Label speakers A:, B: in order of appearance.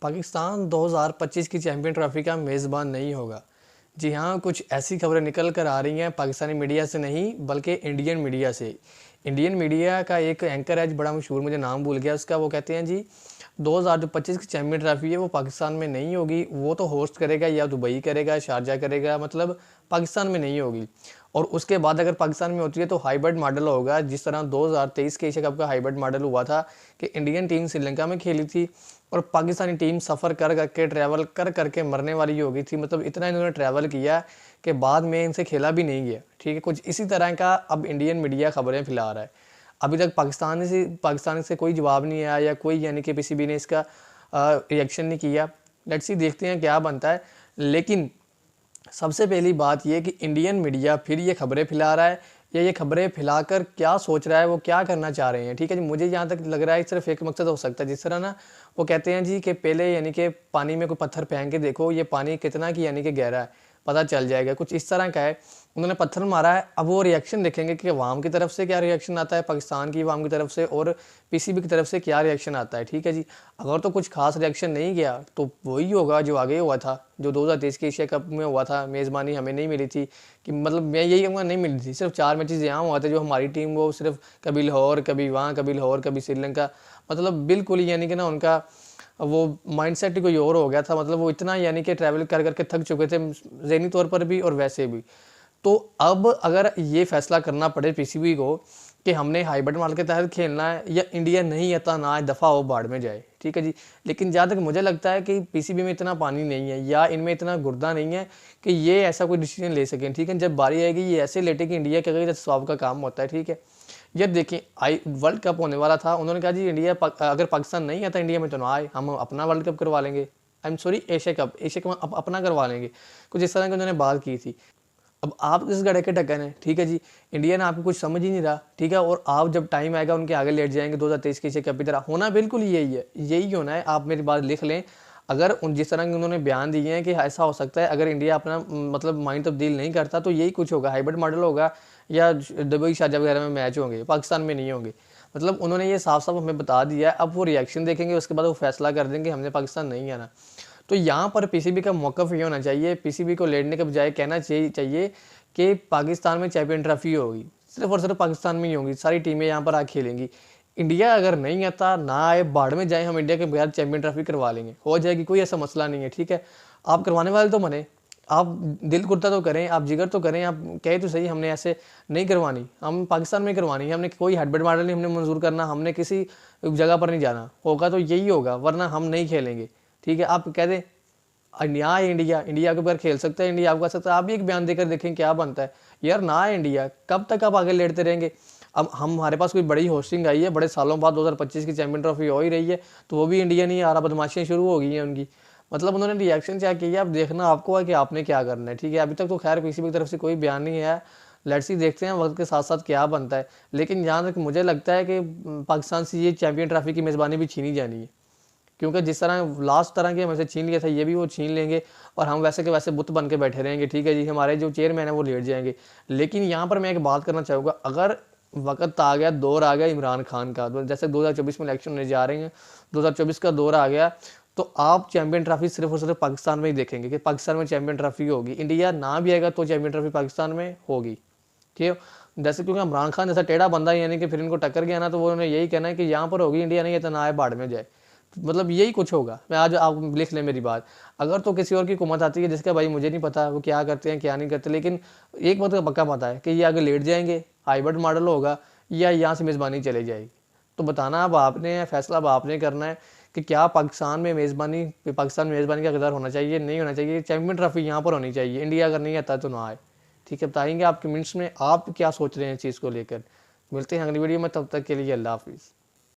A: पाकिस्तान 2025 की champion trophy का मेज़बान नहीं होगा। जी हाँ, कुछ ऐसी खबरें निकल कर आ रही हैं पाकिस्तानी मीडिया से नहीं बल्कि इंडियन मीडिया से। इंडियन मीडिया का एक एंकर है बड़ा मशहूर, मुझे नाम भूल गया उसका, वो कहते हैं जी 2025 की चैंपियन ट्रॉफी है वो पाकिस्तान में नहीं होगी, वो तो होस्ट करेगा या दुबई करेगा, शारजा करेगा, मतलब पाकिस्तान में नहीं होगी। और उसके बाद अगर पाकिस्तान में होती है तो हाइब्रिड मॉडल होगा, जिस तरह 2023 के एशिया कप का हाइब्रिड मॉडल हुआ था कि इंडियन टीम श्रीलंका में खेली थी और पाकिस्तानी टीम सफ़र कर करके ट्रैवल कर करके मरने वाली हो गई थी। मतलब इतना इन्होंने ट्रैवल किया कि बाद में इनसे खेला भी नहीं गया। ठीक है, कुछ इसी तरह का अब इंडियन मीडिया खबरें फैला रहा है। अभी तक पाकिस्तान से कोई जवाब नहीं आया या कोई यानी कि पीसीबी ने इसका रिएक्शन नहीं किया। लेट्स सी, देखते हैं क्या बनता है। लेकिन सबसे पहली बात यह कि इंडियन मीडिया फिर ये खबरें फैला रहा है या ये खबरें फैलाकर क्या सोच रहा है, वो क्या करना चाह रहे हैं। ठीक है जी, मुझे यहाँ तक लग रहा है सिर्फ एक मकसद हो सकता है। जिस तरह ना वो कहते हैं जी कि पहले यानी कि पानी में कोई पत्थर फेंक के देखो ये पानी कितना की यानी कि गहरा है, पता चल जाएगा, कुछ इस तरह का है। उन्होंने पत्थर मारा है, अब वो रिएक्शन देखेंगे कि अवाम की तरफ से क्या रिएक्शन आता है, पाकिस्तान की अवाम की तरफ से और पीसीबी की तरफ से क्या रिएक्शन आता है। ठीक है जी, अगर तो कुछ खास रिएक्शन नहीं गया तो वही होगा जो आगे हुआ था, जो 2023 के एशिया कप में हुआ था। मेज़बानी हमें नहीं मिली थी, कि मतलब मैं यही कहूँगा नहीं मिली थी, सिर्फ 4 मैचेस यहाँ हुआ था जो हमारी टीम वो सिर्फ कभी लाहौर, कभी वहाँ, कभी लाहौर, कभी श्रीलंका, मतलब बिल्कुल यानी कि ना उनका वो माइंडसेट ही कोई और हो गया था। मतलब वो इतना यानी कि ट्रैवल कर करके थक चुके थे ज़हनी तौर पर भी और वैसे भी। तो अब अगर ये फैसला करना पड़े पीसीबी को कि हमने हाइब्रिड मॉडल के तहत खेलना है या इंडिया नहीं आता ना दफ़ा हो बाढ़ में जाए। ठीक है जी, लेकिन जहाँ तक मुझे लगता है कि पीसीबी में इतना पानी नहीं है या इनमें इतना गुर्दा नहीं है कि ये ऐसा कोई डिसीजन ले सकें। ठीक है, जब बारी आएगी ये ऐसे लेटे कि इंडिया के अगर स्वाब का काम होता है। ठीक है, ये देखिए वर्ल्ड कप होने वाला था, उन्होंने कहा जी इंडिया अगर पाकिस्तान नहीं आता इंडिया में तो ना आए, हम अपना वर्ल्ड कप करवा लेंगे, I am sorry Asia cup अपना करवा लेंगे, कुछ इस तरह की उन्होंने बात की थी। अब आप किस गड़े के ढक्कन है। ठीक है जी, इंडिया ने आपको कुछ समझ ही नहीं रहा। ठीक है, और आप जब टाइम आएगा उनके आगे लेट जाएंगे 2023 के एशिया कप की तरह। होना बिल्कुल यही है, यही होना है। आप मेरी बात लिख लें, अगर उन जिस तरह के उन्होंने बयान दिए हैं कि ऐसा हो सकता है अगर इंडिया अपना मतलब माइंड तब्दील नहीं करता तो यही कुछ होगा, हाइब्रिड मॉडल होगा या दुबई शारजा वगैरह में मैच होंगे, पाकिस्तान में नहीं होंगे। मतलब उन्होंने ये साफ साफ हमें बता दिया है। अब वो रिएक्शन देखेंगे, उसके बाद वो फैसला कर देंगे हमने पाकिस्तान नहीं आना। तो यहाँ पर पीसीबी का मौक़िफ़ ये होना चाहिए, पीसीबी को लेटने के बजाय कहना चाहिए कि पाकिस्तान में चैंपियन ट्रॉफी होगी, सिर्फ और सिर्फ पाकिस्तान में ही होगी, सारी टीमें यहाँ पर आके खेलेंगी। इंडिया अगर नहीं आता ना आए, बाढ़ में जाए, हम इंडिया के बगैर चैंपियन ट्रॉफी करवा लेंगे, हो जाएगी, कोई ऐसा मसला नहीं है। ठीक है, आप करवाने वाले तो बने, आप दिल कुर्ता तो करें, आप जिगर तो करें, आप कहे तो सही हमने ऐसे नहीं करवानी, हम पाकिस्तान में करवानी है, हमने कोई हाइब्रिड मॉडल नहीं हमने मंजूर करना, हमने किसी जगह पर नहीं जाना, होगा तो यही होगा, वरना हम नहीं खेलेंगे। ठीक है, आप कह दें यहाँ इंडिया के बगैर खेल सकता है, इंडिया आपको सकता है, आप भी एक बयान देकर देखें क्या बनता है। यार ना है इंडिया, कब तक आप आगे लेटते रहेंगे। अब हमारे पास कोई बड़ी होस्टिंग आई है, बड़े सालों बाद 2025 की चैंपियन ट्रॉफी हो ही रही है, तो वो भी इंडिया नहीं आ रहा, बदमाशियाँ शुरू हो गई हैं उनकी। मतलब उन्होंने रिएक्शन क्या किया, अब देखना आपको है कि आपने क्या करना है। ठीक है, अभी तक तो खैर किसी भी तरफ से कोई बयान नहीं है। लेट्स सी, देखते हैं वक्त के साथ साथ क्या बनता है। लेकिन जहाँ तक मुझे लगता है कि पाकिस्तान से ये चैंपियन ट्रॉफी की मेज़बानी भी छीनी जानी है, क्योंकि जिस तरह लास्ट तरह के हमसे छीन लिया था ये भी वो छीन लेंगे और हम वैसे के वैसे बुत बन के बैठे रहेंगे। ठीक है जी, हमारे जो चेयरमैन है वो लेट जाएंगे। लेकिन यहाँ पर मैं एक बात करना चाहूँगा, अगर वक्त आ गया, दौर आ गया इमरान खान का, जैसे 2024 में इलेक्शन होने जा रहे हैं, 2024 का दौर आ गया, तो आप चैंपियन ट्रॉफी सिर्फ और सिर्फ पाकिस्तान में ही देखेंगे कि पाकिस्तान में चैंपियन ट्रॉफी होगी। इंडिया ना भी आएगा तो चैंपियन ट्रॉफी पाकिस्तान में होगी। ठीक है, जैसे क्योंकि इमरान खान जैसा टेढ़ा बंदा यानी कि फिर इनको टक्कर गया ना, तो वो उन्होंने यही कहना है कि यहाँ पर होगी, इंडिया नहीं है तो ना आए, बाढ़ में जाए। मतलब यही कुछ होगा। मैं आज आप लिख लें मेरी बात, अगर तो किसी और की हुकूमत आती है जिसका भाई मुझे नहीं पता वो क्या करते हैं क्या नहीं करते, लेकिन एक बात का पक्का पता है कि ये आगे लेट जाएंगे, हाइब्रिड मॉडल होगा या यहाँ से मेज़बानी चली जाएगी। तो बताना अब आपने है, फैसला अब आपने करना है कि क्या पाकिस्तान में मेज़बानी का इक़्तिदार होना चाहिए, नहीं होना चाहिए, चैंपियन ट्रॉफी यहाँ पर होनी चाहिए, इंडिया अगर नहीं आता तो ना आए। ठीक है, बताएंगे आपके मिनट्स में आप क्या सोच रहे हैं इस चीज़ को लेकर। मिलते हैं अगली वीडियो में, तब तक के लिए अल्लाह हाफिज़।